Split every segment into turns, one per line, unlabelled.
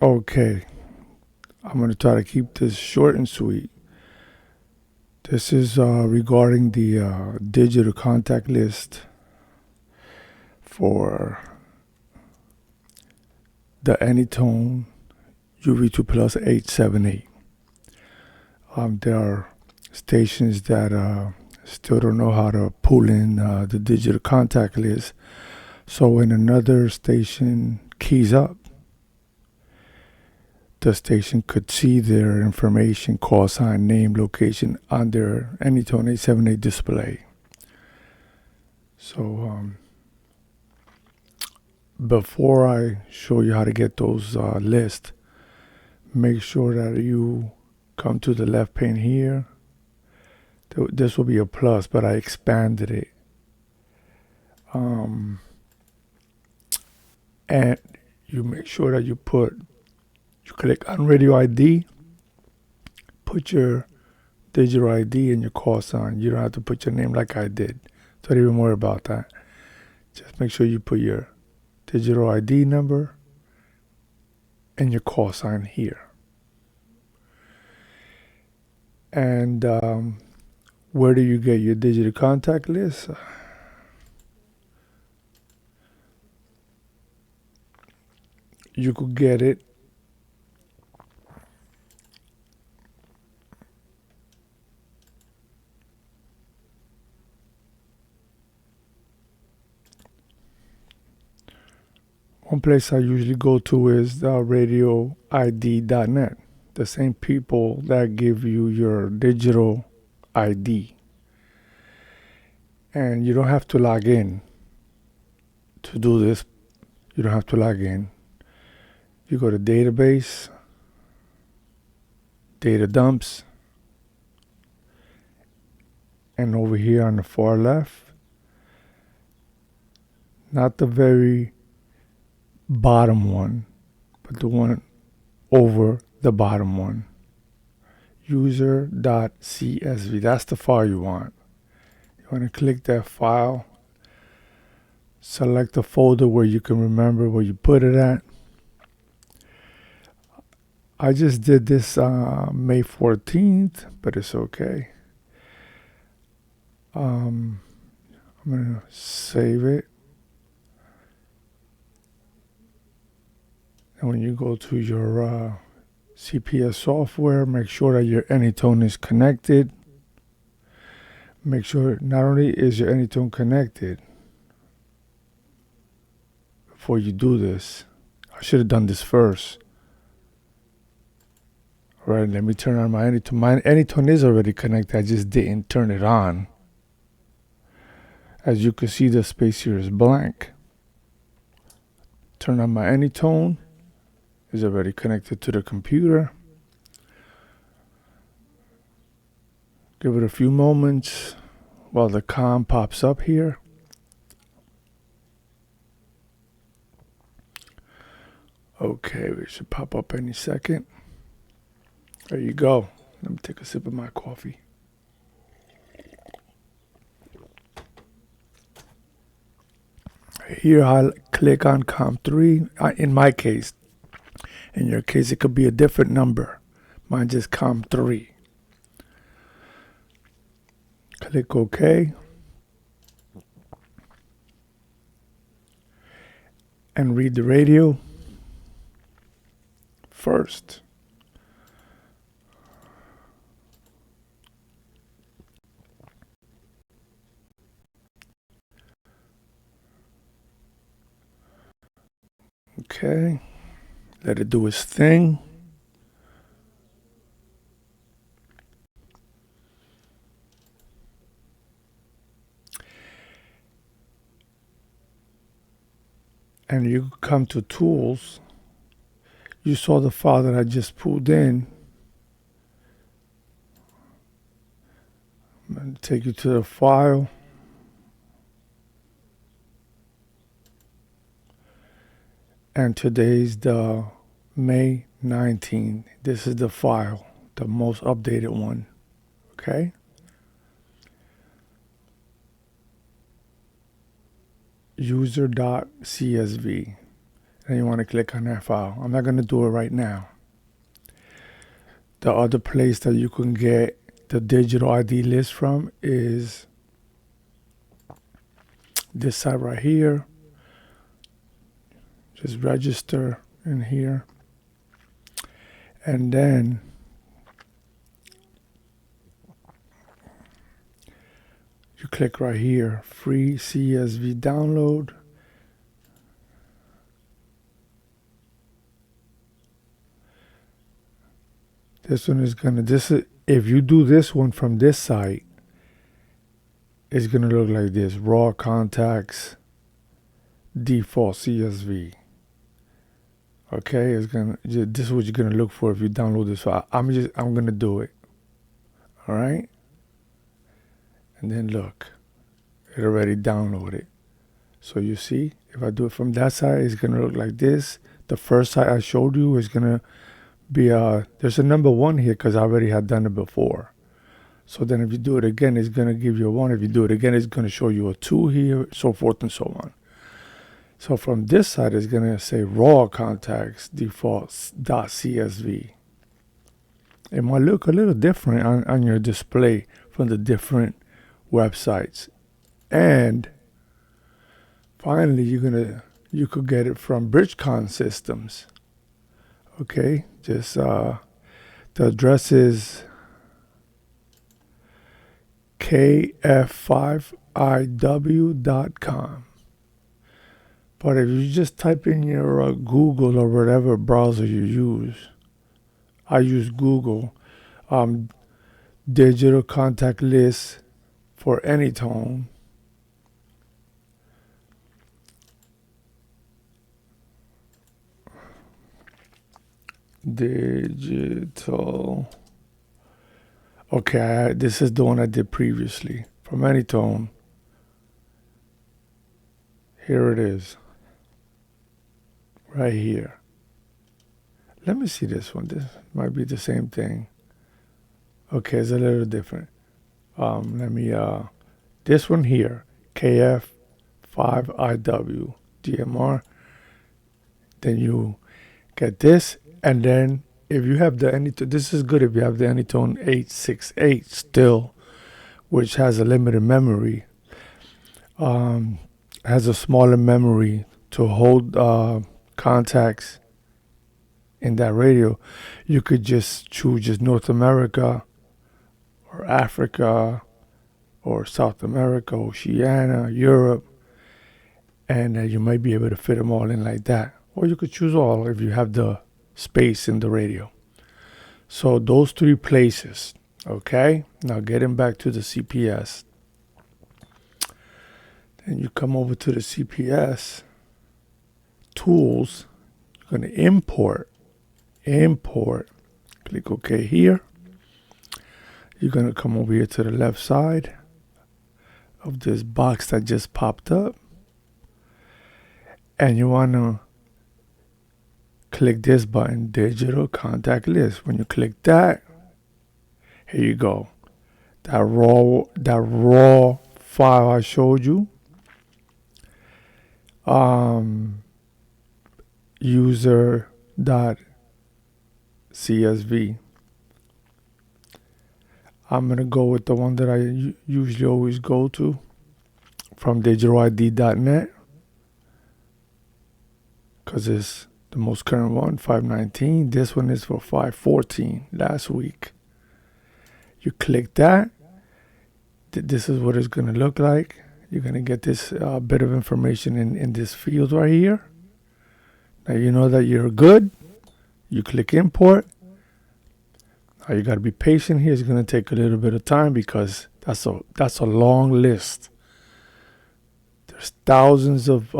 Okay, I'm going to try to keep this short and sweet. This is regarding the digital contact list for the Anytone UV2 Plus 878. There are stations that still don't know how to pull in the digital contact list. So when another station keys up, the station could see their information, call sign, name, location on their Anytone 878 display. So before I show you how to get those lists, make sure that you come to the left pane here. This will be a plus, but I expanded it. And you make sure that you click on radio ID, put your digital ID and your call sign. You don't have to put your name like I did. Don't even worry about that. Just make sure you put your digital ID number and your call sign here. And where do you get your digital contact list? You could get it one place I usually go to is radioid.net. The same people that give you your digital ID. And you don't have to log in to do this. You don't have to log in. You go to database, data dumps, and over here on the far left, not the very bottom one, but the one over the bottom one, user.csv. That's the file you want. You want to click that file, select the folder where you can remember where you put it at. I just did this May 14th, but it's okay. I'm going to save it. And when you go to your CPS software, make sure that your Anytone is connected. Make sure not only is your Anytone connected, before you do this, I should have done this first. All right, let me turn on my Anytone. My Anytone is already connected, I just didn't turn it on. As you can see, the space here is blank. Turn on my Anytone. Is already connected to the computer. Give it a few moments while the com pops up here. Okay, it should pop up any second. There you go. Let me take a sip of my coffee. Here I click on COM3. In my case, in your case, it could be a different number. Mine just COM3. Click OK. And read the radio first. Okay. Let it do its thing. And you come to tools. You saw the file that I just pulled in. I'm going to take you to the file. And today's the May 19th. This is the file, the most updated one. Okay? User.csv. Then you want to click on that file. I'm not going to do it right now. The other place that you can get the digital ID list from is this site right here. Just register in here. And then you click right here, free CSV download. This one is gonna, if you do this one from this site, it's gonna look like this, raw contacts, default CSV. Okay, this is what you're gonna look for if you download this file. I'm gonna do it. All right. And then look, it already downloaded. So you see, if I do it from that side, it's gonna look like this. The first site I showed you is gonna be there's a number 1 here because I already had done it before. So then if you do it again, it's gonna give you a 1. If you do it again, it's gonna show you a 2 here, so forth and so on. So from this side, it's gonna say raw contacts defaults.csv. It might look a little different on your display from the different websites. And finally, you could get it from Bridgecon Systems. Okay, just the address is kf5iw.com. But if you just type in your Google or whatever browser you use, I use Google, digital contact list for Anytone. Digital. Okay, this is the one I did previously from Anytone. Here it is. Right here. Let me see this one. This might be the same thing. Okay, it's a little different. This one here, KF5IW DMR. Then you get this, and then if you have the Anytone, this is good if you have the Anytone 868 still, which has a limited memory. Has a smaller memory to hold contacts in that radio. You could just choose just North America or Africa or South America, Oceania, Europe, and you might be able to fit them all in like that. Or you could choose all if you have the space in the radio. So those 3 places, okay? Now getting back to the CPS. Then you come over to the CPS tools. You're going to import. Click OK here. You're going to come over here to the left side of this box that just popped up. And you want to click this button, digital contact list. When you click that, here you go. That raw file I showed you. User.csv. I'm going to go with the one that I usually always go to from digitalid.net because it's the most current one, 519. This one is for 514 last week. You click that. This is what it's going to look like. You're going to get this bit of information in this field right here. Now you know that you're good. You click import. Now you got to be patient here. It's going to take a little bit of time because that's a long list. There's thousands of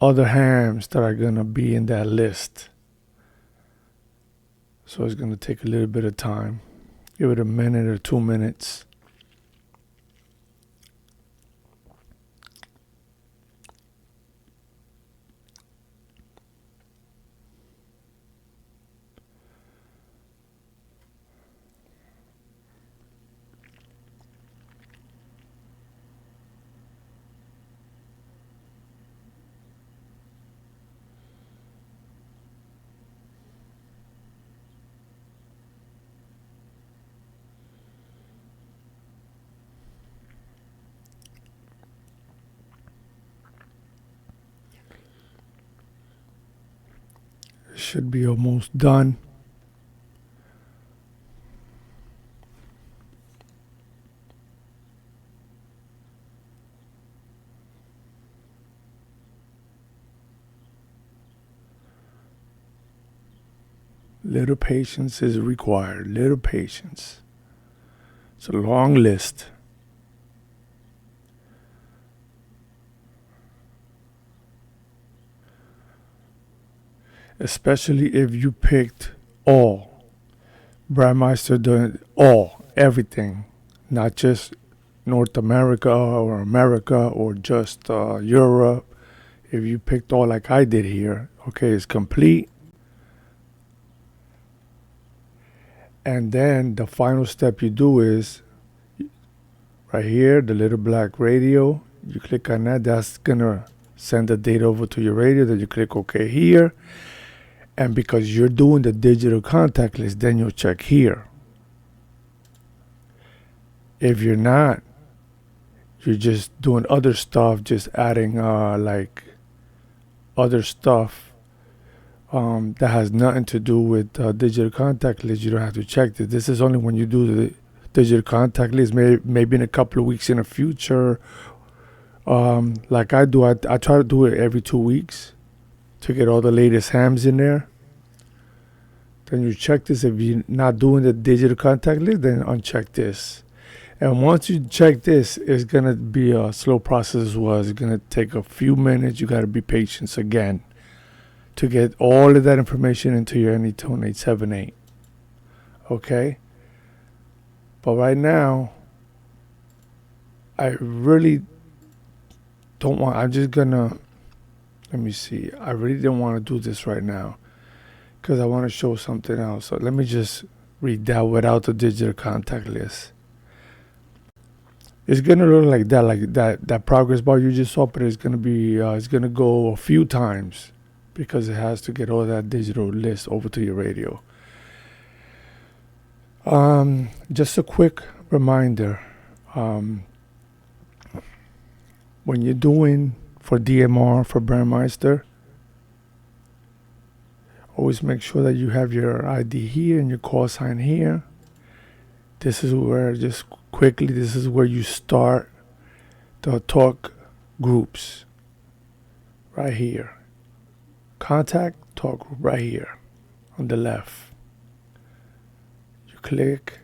other hams that are going to be in that list. So it's going to take a little bit of time. Give it a minute or 2 minutes. should be almost done. Little patience is required. Little patience. It's a long list. Especially if you picked all. Brandmeister doing all, everything. Not just North America or just Europe. If you picked all like I did here, okay, it's complete. And then the final step you do is right here, the little black radio. You click on that. That's going to send the data over to your radio. Then you click OK here. And because you're doing the digital contact list, then you'll check here. If you're not, you're just doing other stuff, just adding like other stuff that has nothing to do with digital contact list. You don't have to check this. This is only when you do the digital contact list, maybe in a couple of weeks in the future. Like I do, I try to do it every 2 weeks to get all the latest hams in there. Then you check this. If you're not doing the digital contact list, then uncheck this. And once you check this, it's going to be a slow process as well. It's going to take a few minutes. You got to be patient again to get all of that information into your Anytone 878. Okay? But right now, I really don't want, I'm just going to, let me see. I really don't want to do this right now because I want to show something else. So let me just read that without the digital contact list. It's going to look like that progress bar you just saw, but it's going to be, it's going to go a few times because it has to get all that digital list over to your radio. Just a quick reminder, when you're doing for DMR, for Brandmeister, always make sure that you have your ID here and your call sign here. This is where, just quickly, this is where you start the talk groups. Right here. Contact talk group right here on the left. You click.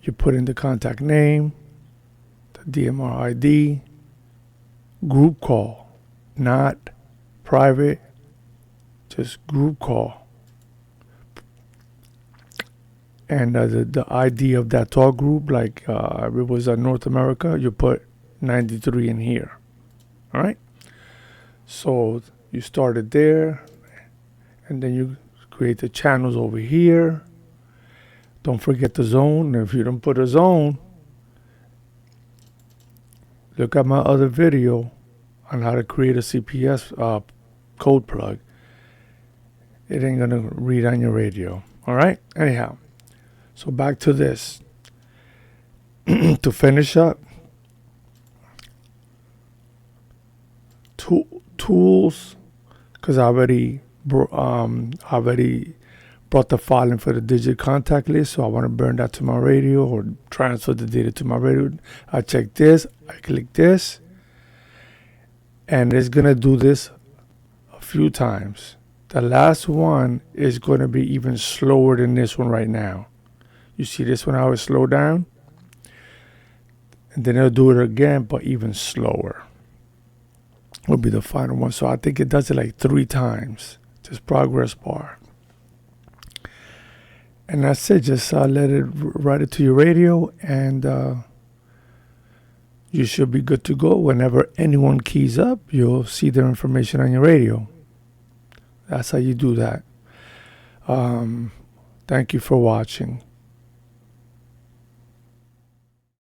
You put in the contact name, the DMR ID, group call, not private, just group call. And the ID of that talk group, like if it was North America, you put 93 in here. All right? So you started there, and then you create the channels over here. Don't forget the zone. If you don't put a zone, look at my other video on how to create a CPS code plug. It ain't going to read on your radio. All right? Anyhow. So back to this. To finish up, tools, because I already brought the filing for the digital contact list, so I want to burn that to my radio or transfer the data to my radio. I check this, I click this, and it's going to do this a few times. The last one is going to be even slower than this one right now. You see this one, how it slowed down? And then it'll do it again, but even slower. Will be the final one. So I think it does it like 3 times. Just progress bar. And that's it. Just let it write it to your radio, and you should be good to go. Whenever anyone keys up, you'll see their information on your radio. That's how you do that. Thank you for watching.